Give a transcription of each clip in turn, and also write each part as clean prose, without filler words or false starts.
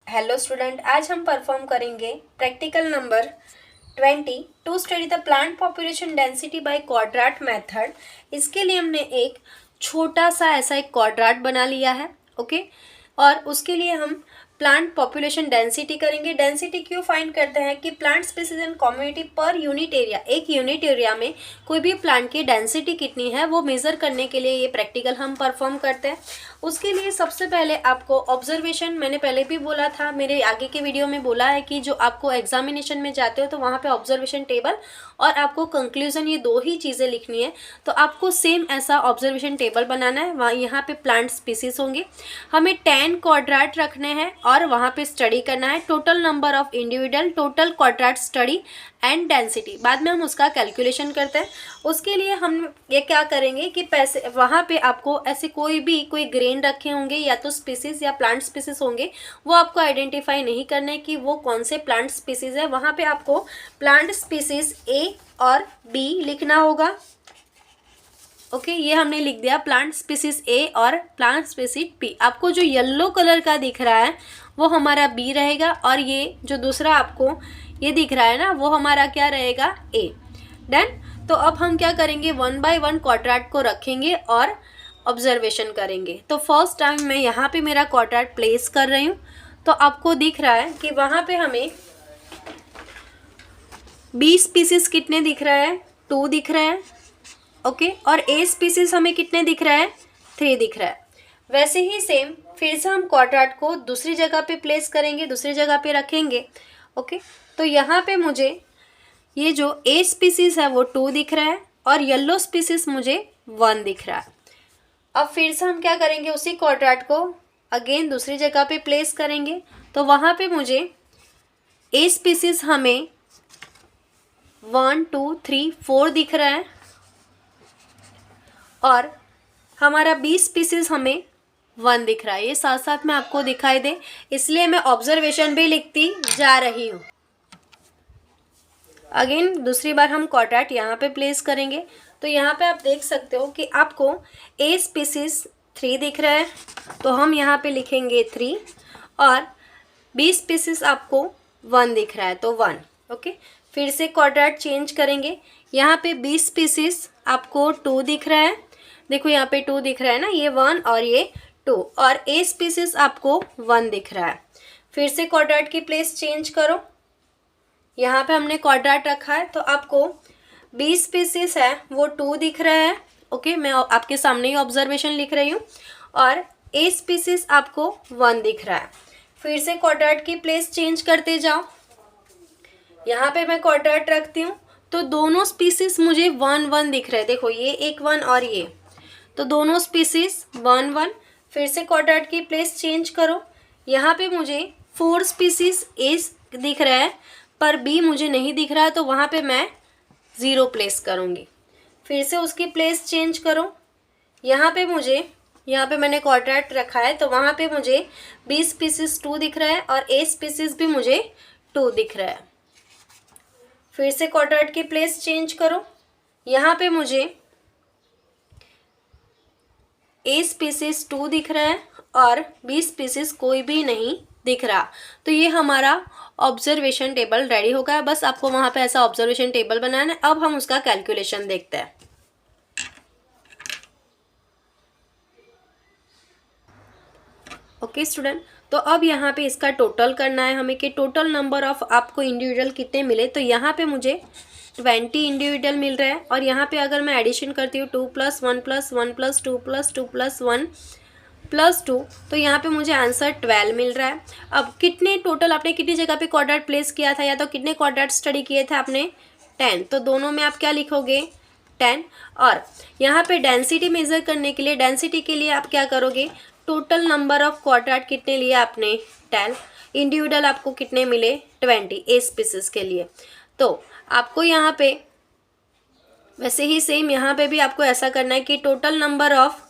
Hello student, आज हम perform करेंगे practical number 20 to study the plant population density by quadrat method. इसके लिए हमने एक छोटा सा ऐसा एक क्वाड्रेट बना लिया है। ओके, और उसके लिए हम प्लांट पॉपुलेशन डेंसिटी करेंगे। डेंसिटी क्यों फाइंड करते हैं कि plant species and community per unit area, एक यूनिट एरिया में कोई भी प्लांट की डेंसिटी कितनी है वो मेज़र करने के लिए ये प्रैक्टिकल हम परफॉर्म करते हैं। उसके लिए सबसे पहले आपको ऑब्जर्वेशन, मैंने पहले भी बोला था, मेरे आगे के वीडियो में बोला है कि जो आपको एग्जामिनेशन में जाते हो तो वहाँ पे ऑब्जर्वेशन टेबल और आपको कंक्लूजन, ये दो ही चीज़ें लिखनी है। तो आपको सेम ऐसा ऑब्जर्वेशन टेबल बनाना है। वहाँ यहाँ पे प्लांट स्पीसीज होंगे, हमें 10 क्वाड्रेट रखने हैं और वहाँ पे स्टडी करना है total number of individual, total quadrat study and density. बाद में हम उसका कैलकुलेशन करते हैं। उसके लिए हम ये क्या करेंगे कि पैसे वहाँ पे आपको ऐसे कोई ग्रेन रखे होंगे या तो स्पीसीज या प्लांट स्पीसीज होंगे, वो आपको आइडेंटिफाई नहीं करना कि वो कौन से प्लांट स्पीसीज है। वहाँ पे आपको प्लांट स्पीसीज ए और बी लिखना होगा। ओके, ये हमने लिख दिया प्लांट स्पीसीज ए और प्लांट स्पीसीज बी। आपको जो येलो कलर का दिख रहा है वो हमारा बी रहेगा और ये जो दूसरा आपको ये दिख रहा है ना वो हमारा क्या रहेगा, ए। डन। तो अब हम क्या करेंगे, 1 बाय 1 क्वाड्रेट को रखेंगे और ऑब्जर्वेशन करेंगे। तो फर्स्ट टाइम मैं यहाँ पे मेरा क्वाड्रेट प्लेस कर रही हूँ। तो आपको दिख रहा है कि वहाँ पे हमें बी स्पीसीज कितने दिख रहा है, 2 दिख रहा है। ओके, और ए स्पीसीज हमें कितने दिख रहा है, 3 दिख रहा है। वैसे ही सेम फिर से हम क्वाड्रेट को दूसरी जगह पे प्लेस करेंगे, दूसरी जगह पे रखेंगे। ओके, तो यहाँ पे मुझे ये जो ए स्पीसीज है वो 2 दिख रहा है और येलो स्पीसीज मुझे 1 दिख रहा है। अब फिर से हम क्या करेंगे, उसी क्वाड्रेट को अगेन दूसरी जगह पे प्लेस करेंगे। तो वहाँ पे मुझे ए स्पीसीज हमें 1 2 3 4 दिख रहा है और हमारा बी स्पीसीज हमें 1 दिख रहा है। ये साथ साथ में आपको दिखाई दे, इसलिए मैं ऑब्जर्वेशन भी लिखती जा रही हूँ। अगेन दूसरी बार हम क्वाड्रेट यहाँ पे प्लेस करेंगे। तो यहाँ पे आप देख सकते हो कि आपको ए स्पीसीज 3 दिख रहा है, तो हम यहाँ पे लिखेंगे 3 और बी स्पीसीज आपको 1 दिख रहा है तो 1। ओके, फिर से क्वाड्रेट चेंज करेंगे। यहाँ पे बी स्पीसीज आपको 2 दिख रहा है, देखो यहाँ पे 2 दिख रहा है ना, ये 1 और ये 2, और ए स्पीसीज आपको 1 दिख रहा है। फिर से क्वाड्रेट की प्लेस चेंज करो, यहाँ पे हमने क्वाड्रेट रखा है तो आपको बी स्पीसीज है वो 2 दिख रहा है। ओके, मैं आपके सामने ही ऑब्जर्वेशन लिख रही हूँ और ए स्पीसीज आपको 1 दिख रहा है। फिर से क्वाड्रेट की प्लेस चेंज करते जाओ, यहाँ पे मैं क्वाड्रेट रखती हूँ तो दोनों स्पीसीज मुझे 1 1 दिख रहे हैं। देखो ये एक 1 और ये, तो दोनों स्पीसीज 1 1। फिर से क्वाड्रेट की प्लेस चेंज करो, यहाँ पे मुझे 4 स्पीसीज ए दिख रहा है पर बी मुझे नहीं दिख रहा है, तो वहाँ पे मैं 0 प्लेस करूँगी। फिर से उसकी प्लेस चेंज करो, यहाँ पे मैंने क्वाड्रेट रखा है तो वहाँ पे मुझे बी स्पीसीज 2 दिख रहा है और ए स्पीसीज भी मुझे 2 दिख रहा है। फिर से क्वाड्रेट की प्लेस चेंज करो, यहाँ पे मुझे ए स्पीसीज 2 दिख रहा है और बी स्पीसीज कोई भी नहीं दिख रहा। तो ये हमारा ऑब्जर्वेशन टेबल रेडी हो गया। बस आपको वहाँ पे ऐसा ऑब्जर्वेशन टेबल बनाना है। अब हम उसका कैलकुलेशन देखते हैं। ओके स्टूडेंट, तो अब यहाँ पे इसका टोटल करना है हमें कि टोटल नंबर ऑफ आपको इंडिविजुअल कितने मिले। तो यहाँ पे मुझे 20 इंडिविजुअल मिल रहा है और यहाँ पे अगर मैं एडिशन करती हूँ 2 + 1 + 1 + 2 + 2 + 1 + 2, तो यहाँ पे मुझे आंसर 12 मिल रहा है। अब कितने टोटल आपने कितनी जगह पे क्वाड्रेट प्लेस किया था या तो कितने क्वाड्रेट स्टडी किए थे आपने, 10, तो दोनों में आप क्या लिखोगे, 10। और यहाँ पे डेंसिटी मेज़र करने के लिए, डेंसिटी के लिए आप क्या करोगे, टोटल नंबर ऑफ क्वाड्रेट कितने लिए आपने, 10। इंडिविजुअल आपको कितने मिले, 20 ए स्पीसीज के लिए। तो आपको यहाँ पे वैसे ही सेम यहाँ पे भी आपको ऐसा करना है कि टोटल नंबर ऑफ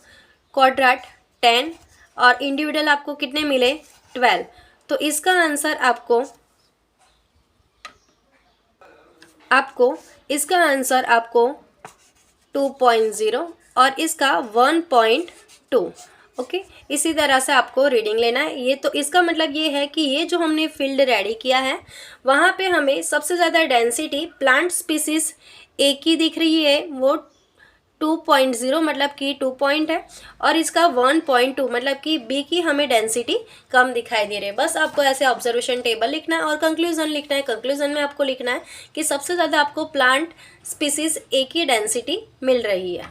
क्वाड्रेट 10 और इंडिविजुअल आपको कितने मिले, 12। तो इसका आंसर आपको इसका आंसर आपको 2.0 और इसका 1.2। ओके इसी तरह से आपको रीडिंग लेना है। ये तो इसका मतलब ये है कि ये जो हमने फील्ड रेडी किया है वहाँ पे हमें सबसे ज़्यादा डेंसिटी प्लांट स्पीसीज ए की दिख रही है, वो 2.0 मतलब कि 2 पॉइंट है, और इसका 1.2 मतलब कि बी की हमें डेंसिटी कम दिखाई दे रही है। बस आपको ऐसे ऑब्जर्वेशन टेबल लिखना है और कंक्लूजन लिखना है। कंक्लूजन में आपको लिखना है कि सबसे ज़्यादा आपको प्लांट स्पीसीज ए की डेंसिटी मिल रही है।